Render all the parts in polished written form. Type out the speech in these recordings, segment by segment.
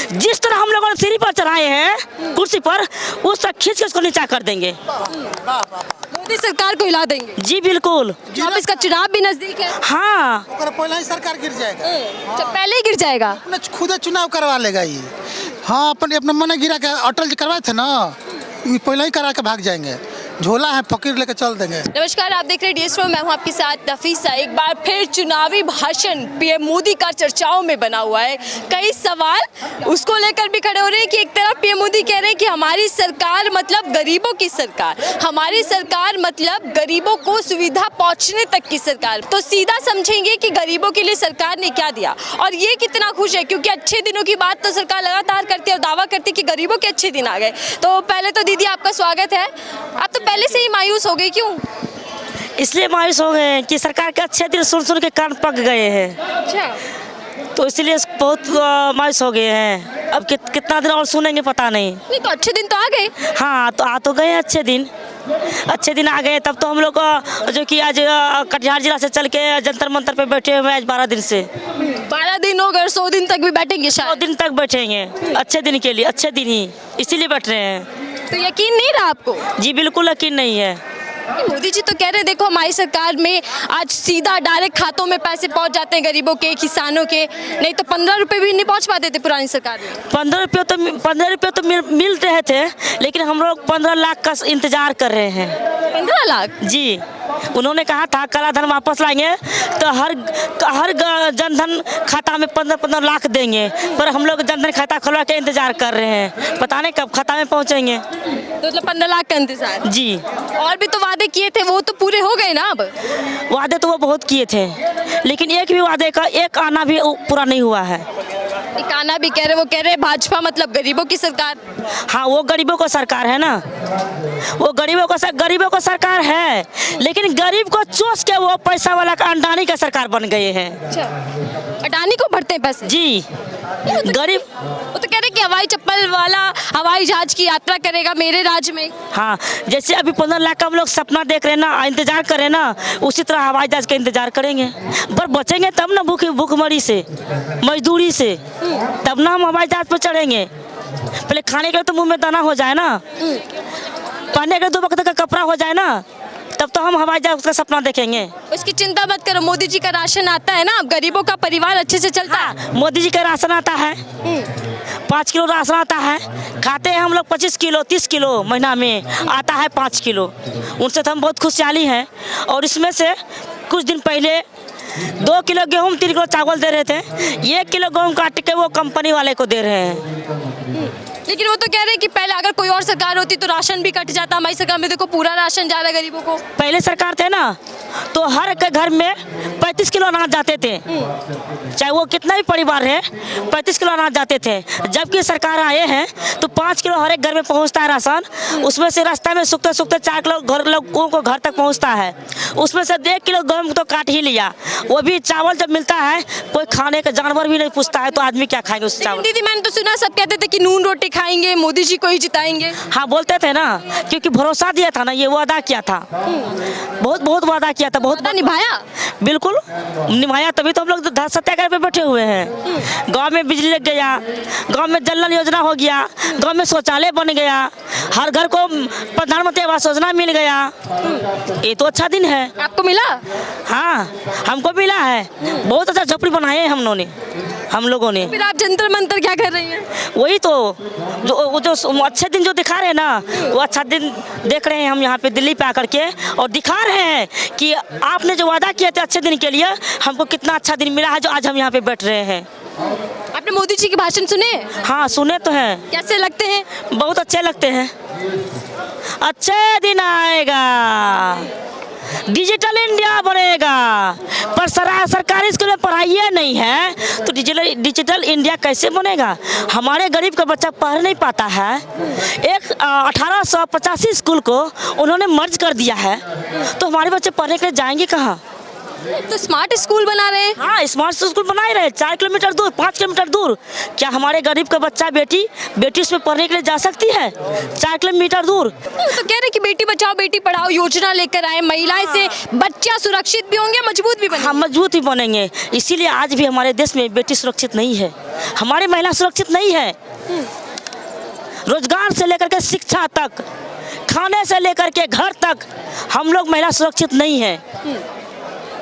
जिस तरह हम लोगों ने सीढ़ी पर चढ़ाए हैं कुर्सी पर, उस तरह खींच के उसको नीचा कर देंगे। मोदी सरकार को हिला देंगे। जी बिल्कुल। 24 का चुनाव भी नजदीक है। हाँ, पहले ही सरकार गिर जाएगा, जब पहले ही गिर जाएगा। अपना खुद चुनाव करवा लेगा ये। हाँ, अपना मन गिरा के अटल जी करवाए थे ना, ये पहले ही करा के भाग जाएंगे। झोला है, फकीर लेके चल देंगे। नमस्कार, आप देख रहे हैं डीएस, मैं हूं आपके साथ नफीसा। एक बार फिर चुनावी भाषण पीएम मोदी का चर्चाओं में बना हुआ है। कई सवाल उसको लेकर भी खड़े हो रहे हैं कि एक तरफ पीएम मोदी कह रहे हैं कि हमारी सरकार मतलब गरीबों की सरकार, हमारी सरकार मतलब गरीबों को सुविधा पहुंचने तक की सरकार। तो सीधा समझेंगे कि गरीबों के लिए सरकार ने क्या दिया और ये कितना खुश है, क्योंकि अच्छे दिनों की बात तो सरकार लगातार करती है और दावा करती है कि गरीबों के अच्छे दिन आ गए। तो पहले तो दीदी आपका स्वागत है। आप तो पहले से ही मायूस हो गई, क्यों? इसलिए मायूस हो गए कि सरकार के अच्छे दिन सुन सुन के कान पक गए हैं, अच्छा, तो इसलिए बहुत मायूस हो गए हैं। अब कितना दिन और सुनेंगे पता नहीं। नहीं तो अच्छे दिन तो आ गए। हाँ, तो आ तो गए अच्छे दिन, अच्छे दिन आ गए। तब तो हम लोग जो कि आज कटिहार जिला से चल के जंतर मंतर पे बैठे हुए हैं आज 12 दिन से। 12 दिन हो गए, 100 दिन तक भी बैठेंगे 100 शायद। दिन तक बैठेंगे अच्छे दिन के लिए, अच्छे दिन ही इसीलिए बैठ रहे हैं। तो यकीन नहीं रहा आपको? जी बिल्कुल यकीन नहीं है। मोदी जी तो कह रहे हैं देखो हमारी सरकार में आज सीधा डायरेक्ट खातों में पैसे पहुंच जाते हैं गरीबों के, किसानों के। नहीं तो 15 रुपए भी नहीं पहुंच पाते थे पुरानी सरकार में। 15 रुपये तो मिल रहे थे, लेकिन हम लोग 15 लाख का इंतजार कर रहे हैं। 15 लाख? जी, उन्होंने कहा था काला धन वापस लाएंगे तो हर जनधन खाता में 15 लाख देंगे, पर हम लोग जनधन खाता खुलवा के इंतजार कर रहे हैं। पता नहीं कब खाता में पहुंचेंगे। तो मतलब 15 लाख का इंतजार। जी, और भी तो वादे किए थे, वो तो पूरे हो गए ना अब। वादे तो वो बहुत किए थे, लेकिन एक भी वादे का एक आना भी पूरा नहीं हुआ है। एक आना भी कह रहे, वो कह रहे भाजपा मतलब गरीबों की सरकार। हाँ, वो गरीबों को सरकार है ना, वो गरीबों को सरकार है, लेकिन गरीब को चूस के वो पैसा वाला का अंडानी का सरकार बन गए हैं। अच्छा, अडानी को भरते हैं पैसे? जी, गरीब। वो तो कह रहे कि हवाई चप्पल वाला हवाई जहाज की यात्रा करेगा मेरे राज्य में। हाँ, जैसे अभी 15 लाख का हम लोग सपना देख रहे हैं ना, इंतजार कर रहे हैं ना, उसी तरह हवाई जहाज का इंतजार करेंगे। पर बचेंगे तब ना भूखमरी से, मजदूरी से, तब ना हम हवाई जहाज पर चढ़ेंगे। पहले खाने के लिए तो मुंह में दाना हो जाए ना, पहनने के 2 वक्त का कपड़ा हो जाए ना, तब तो हम हवाई जहाज का सपना देखेंगे। उसकी चिंता मत करो, मोदी जी का राशन आता है ना, गरीबों का परिवार अच्छे से चलता है। मोदी जी का राशन आता है, 5 किलो राशन आता है, खाते हैं हम लोग 25 किलो 30 किलो, महीना में आता है 5 किलो। उनसे तो हम बहुत खुशहाली हैं। और इसमें से कुछ दिन पहले 2 किलो गेहूँ 3 किलो चावल दे रहे थे, 1 किलो गेहूँ काट के वो कंपनी वाले को दे रहे हैं। लेकिन वो तो कह रहे हैं कि पहले अगर कोई और सरकार होती तो राशन भी कट जाता। हमारी सरकार में देखो पूरा राशन जा रहा है गरीबों को। पहले सरकार थे ना, तो हर एक घर में 35 किलो अनाज जाते थे, चाहे वो कितना भी परिवार है, 35 किलो अनाज जाते थे। जबकि सरकार आए हैं तो 5 किलो हर एक घर में पहुंचता है राशन। उसमें से रास्ता में सूखते सूखते 4 किलो लोगों को घर तक पहुंचता है। उसमें से 1 किलो गेहूँ तो काट ही लिया। वो भी चावल जब मिलता है, कोई खाने का जानवर भी नहीं पूछता है, तो आदमी क्या खाएंगे उस चावल। दीदी मैंने तो सुना सब कहते थे कि नून रोटी खाएंगे, मोदी जी को ही जिताएंगे। हाँ, बोलते थे ना, क्योंकि भरोसा दिया था ना, ये वादा किया था, बहुत वादा किया था, बहुत निभाया। बिल्कुल निभाया, तभी तो हम लोग सत्याग्रह पे बैठे हुए हैं। गांव में बिजली लग गया, गांव में जल नल योजना हो गया, गांव में शौचालय बन गया, हर घर को प्रधानमंत्री आवास योजना मिल गया। ये तो अच्छा दिन है। आपको मिला? हाँ, हमको मिला है। बहुत अच्छा झोपड़ी बनाए हैं हम लोगों ने। फिर आप जंतर मंतर क्या कर रही हैं? वही तो जो अच्छे दिन जो दिखा रहे हैं ना, वो अच्छा दिन देख रहे हैं हम यहाँ पे दिल्ली पे आकर के, और दिखा रहे हैं कि आपने जो वादा किए थे अच्छे दिन के लिए, हमको कितना अच्छा दिन मिला है जो आज हम यहाँ पे बैठ रहे हैं। आपने मोदी जी के भाषण सुने? हाँ, सुने तो हैं। कैसे लगते हैं? बहुत अच्छे लगते हैं। अच्छे दिन आएगा, डिजिटल इंडिया बनेगा, पर सरकारी स्कूल में पढ़ाई नहीं है तो डिजिटल इंडिया कैसे बनेगा? हमारे गरीब का बच्चा पढ़ नहीं पाता है। एक 1885 स्कूल को उन्होंने मर्ज कर दिया है, तो हमारे बच्चे पढ़ने के लिए जाएंगे कहाँ? तो स्मार्ट स्कूल बना रहे हैं। हाँ, स्मार्ट स्कूल बना ही रहे, 4 किलोमीटर दूर, 5 किलोमीटर दूर। क्या हमारे गरीब का बच्चा बेटी उसमें पढ़ने के लिए जा सकती है 4 किलोमीटर दूर? तो कह रहे कि बेटी बचाओ बेटी पढ़ाओ योजना लेकर आए, महिलाएं से बच्चा सुरक्षित भी होंगे, मजबूत भी बनेंगे। हम मजबूत ही बनेंगे। इसीलिए आज भी हमारे देश में बेटी सुरक्षित नहीं है, हमारी महिला सुरक्षित नहीं है। रोजगार से लेकर के शिक्षा तक, खाने से लेकर के घर तक हम लोग महिला सुरक्षित नहीं है।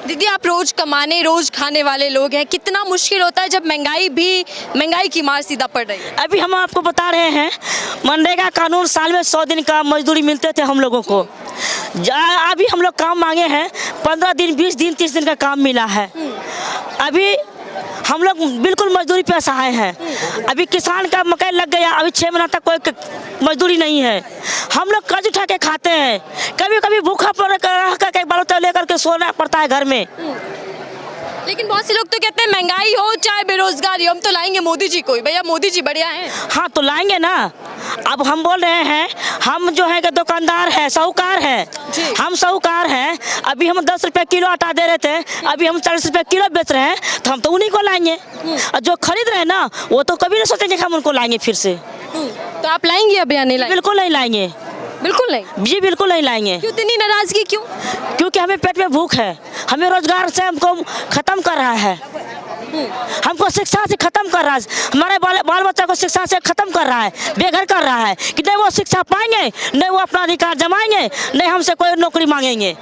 दीदी, आप रोज कमाने रोज खाने वाले लोग हैं, कितना मुश्किल होता है जब महंगाई की मार सीधा पड़ रही है। अभी हम आपको बता रहे हैं, मनरेगा कानून साल में 100 दिन का मजदूरी मिलते थे हम लोगों को। अभी हम लोग काम मांगे हैं, 15 दिन 20 दिन 30 दिन का काम मिला है। अभी हम लोग बिल्कुल मजदूरी पे असहाय हैं। अभी किसान का मकई लग गया, अभी 6 महीना तक कोई मजदूरी नहीं है। हम लोग कर्ज उठा के खाते हैं, कभी कभी भूखा पड़ कर बालों लेकर के सोना पड़ता है घर में। लेकिन बहुत से लोग तो कहते हैं महंगाई हो चाहे बेरोजगारी हो, हम तो लाएंगे मोदी जी को ही। भैया मोदी जी बढ़िया हैं। हाँ, तो लाएंगे ना। अब हम बोल रहे हैं, हम जो है कि दुकानदार है, साहूकार है, हम साहूकार हैं। अभी हम 10 रुपये किलो आटा दे रहे थे, अभी हम 40 रुपये किलो बेच रहे हैं, तो हम तो उन्हीं को लाएंगे। और जो खरीद रहे हैं ना, वो तो कभी नहीं सोचेंगे कि हम उनको लाएंगे फिर से। तो आप लाएंगे अब या नहीं लाएंगे? बिल्कुल नहीं लाएंगे, बिल्कुल नहीं जी बिल्कुल नहीं लाएंगे। क्यों इतनी नाराजगी क्यों? क्योंकि हमें पेट में भूख है, हमें रोजगार से हमको खत्म कर रहा है, हमको शिक्षा से खत्म कर रहा है, हमारे बाल बच्चा को शिक्षा से खत्म कर रहा है, बेघर कर रहा है कि नहीं वो शिक्षा पाएंगे, नहीं वो अपना अधिकार जमाएंगे, नहीं हमसे कोई नौकरी मांगेंगे।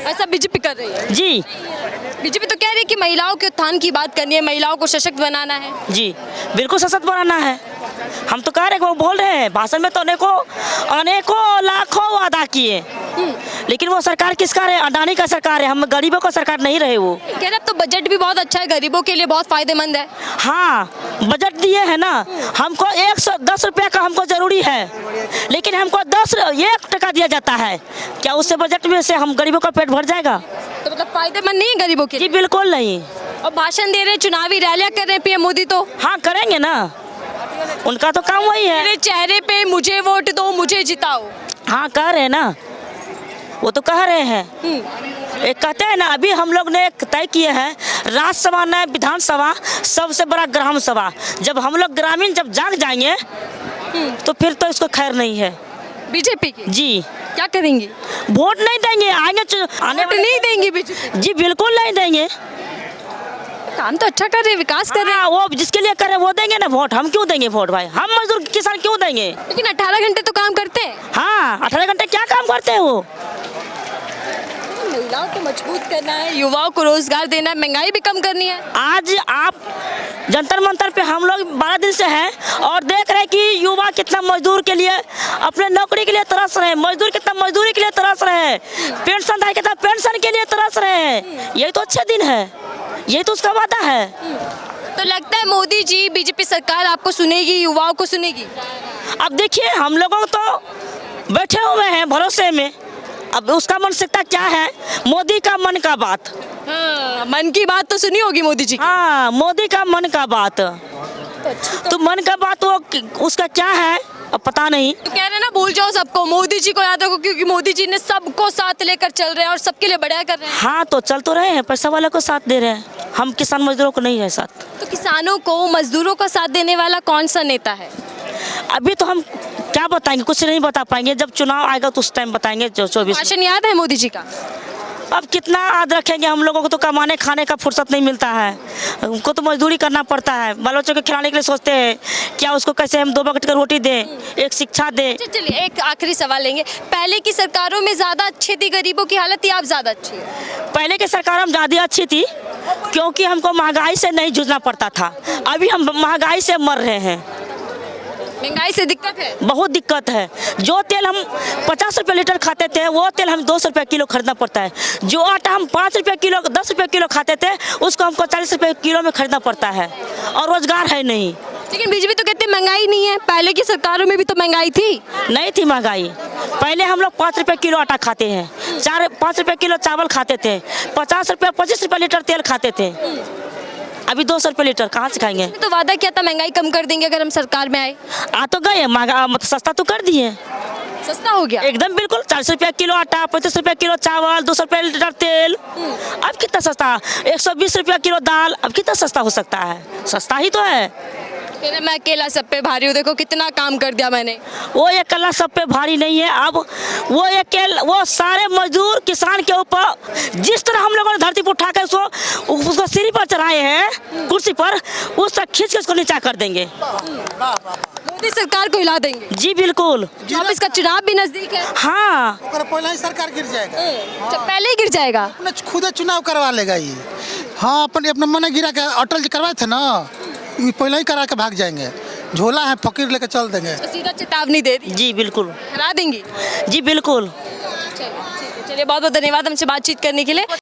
ऐसा बीजेपी कर रही है जी। बीजेपी तो कह रही है कि महिलाओं के उत्थान की बात करनी है, महिलाओं को सशक्त बनाना है। जी बिल्कुल सशक्त बनाना है। हम तो कह रहे हैं, वो बोल रहे हैं भाषण में तो अनेकों लाखों वादा किए, लेकिन वो सरकार किसका है? अडानी का सरकार है, हम गरीबों का सरकार नहीं रहे। वो कह रहे अब तो बजट भी बहुत अच्छा है, गरीबों के लिए बहुत फायदेमंद है। हाँ, बजट दिए है ना, हमको 110 रुपये का हमको जरूरी है, लेकिन हमको 1 टका दिया जाता है। क्या उससे बजट में से हम गरीबों का पेट भर जाएगा? तो मतलब फायदेमंद नहीं है गरीबों के जी लिए? बिल्कुल नहीं। और भाषण दे रहे हैं, चुनावी रैलियां कर रहे हैं पीएम मोदी, तो हाँ करेंगे ना, उनका तो काम वही है। मेरे चेहरे पे मुझे वोट दो, मुझे जिताओ। हाँ कह रहे हैं ना, वो तो कह रहे हैं। एक कहते हैं ना, अभी हम लोग ने एक तय किए हैं, राज्यसभा न विधानसभा, सबसे बड़ा ग्राम सभा। जब हम लोग ग्रामीण जब जाग जाएंगे तो फिर तो इसको खैर नहीं है। बीजेपी की जी क्या करेंगी? वोट नहीं देंगे, आने वोट नहीं देंगे बीजेपी? जी बिल्कुल नहीं देंगे। काम तो अच्छा कर रहे हैं, विकास कर रहे हैं। हाँ, वो जिसके लिए करे वो देंगे ना वोट, हम क्यों देंगे वोट भाई? हम मजदूर किसान क्यों देंगे? लेकिन 18 घंटे तो काम करते हैं। हाँ, 18 घंटे क्या काम करते हैं वो? महिलाओं को मजबूत करना है, युवाओं को रोजगार देना है, महंगाई भी कम करनी है। आज आप जंतर मंतर पे हम लोग 12 दिन से हैं और देख रहे हैं कि युवा कितना मजदूर के लिए, अपने नौकरी के लिए तरस रहे हैं, मजदूर कितना मजदूरी के लिए तरस रहे हैं, पेंशन दाई कितना पेंशन के लिए तरस रहे हैं। यही तो अच्छे दिन है, यही तो उसका वादा है। तो लगता है मोदी जी, बीजेपी सरकार आपको सुनेगी, युवाओं को सुनेगी? अब देखिए, हम लोगों तो बैठे हुए हैं भरोसे में, अब उसका मानसिकता क्या है? मोदी का मन का बात। हाँ, मन की बात तो सुनी होगी मोदी जी की। हाँ, मोदी का मन का बात। तो मन का बात वो उसका क्या है अब पता नहीं। तो कह रहे हैं ना, भूल जाओ सबको, मोदी जी को याद रखो, क्योंकि मोदी जी ने सबको साथ लेकर चल रहे हैं और सबके लिए बढ़िया कर रहे हैं। हाँ, तो चल तो रहे हैं, पैसा वाले को साथ दे रहे हैं, हम किसान मजदूरों को नहीं है साथ। तो किसानों को, मजदूरों का साथ देने वाला कौन सा नेता है? अभी तो हम क्या बताएंगे, कुछ नहीं बता पाएंगे, जब चुनाव आएगा तो उस टाइम बताएंगे। जो 24 भाषण याद है मोदी जी का? अब कितना याद रखेंगे, हम लोगों को तो कमाने खाने का फुर्सत नहीं मिलता है, उनको तो मजदूरी करना पड़ता है। बाल बच्चों को खिलाने के लिए सोचते हैं क्या उसको कैसे हम 2 बकेट का रोटी दें, एक शिक्षा दें। चलिए एक आखिरी सवाल लेंगे, पहले की सरकारों में ज्यादा अच्छी थी गरीबों की हालत, या अब ज्यादा अच्छी है? पहले की सरकार हम ज़्यादा अच्छी थी, क्योंकि हमको महंगाई से नहीं जूझना पड़ता था। अभी हम महंगाई से मर रहे हैं, महंगाई से दिक्कत है, बहुत दिक्कत है। जो तेल हम 50 रुपये लीटर खाते थे, वो तेल हम 200 रुपये किलो खरीदना पड़ता है। जो आटा हम 5 रुपये किलो 10 रुपये किलो खाते थे, उसको हमको 40 रुपये किलो में खरीदना पड़ता है, और रोजगार है नहीं। लेकिन बीजेपी तो कहते हैं महंगाई नहीं है, पहले की सरकारों में भी तो महंगाई थी। नहीं थी महंगाई, पहले हम लोग 5 रुपये किलो आटा खाते हैं, 5 रुपये किलो चावल खाते थे, 50 रुपये 25 रुपये लीटर तेल खाते थे। अभी 200 रुपये लीटर कहाँ से खाएंगे? तो वादा किया था महंगाई कम कर देंगे अगर हम सरकार में आए। आ तो गए, महंगा मतलब सस्ता तो कर दिए। सस्ता हो गया। एकदम बिल्कुल 40 रुपया किलो आटा, 35 रुपया किलो चावल, 200 रुपया लीटर तेल। अब कितना सस्ता, 120 रुपया किलो दाल। अब कितना सस्ता हो सकता है, सस्ता ही तो है। कह रहे मैं अकेला सब पे भारी हूँ, देखो कितना काम कर दिया मैंने। वो अकेला सब पे भारी नहीं है। अब वो सारे मजदूर किसान के ऊपर जिस तरह हम लोगों ने धरती पर उठा कर उसको सीढ़ी पर चढ़ाए हैं, कुर्सी पर, उस तक खींच के उसको नीचा कर देंगे। मोदी सरकार को हिला देंगे। जी बिल्कुल। अब इसका चुनाव भी नजदीक है। हाँ, ओकरा पहले ही सरकार गिर जाएगा, तो पहले ही गिर जाएगा। अपने खुद चुनाव करवा लेगा ये। हाँ, अपने मन गिरा के अटल जी करवाए थे ना, ये पहले ही करा के भाग जाएंगे। झोला है, फकीर लेके चल देंगे। तो सीधा चेतावनी दे दी, जी बिल्कुल। हरा देंगी। जी बिल्कुल। चलिए बहुत बहुत धन्यवाद हमसे बातचीत करने के लिए।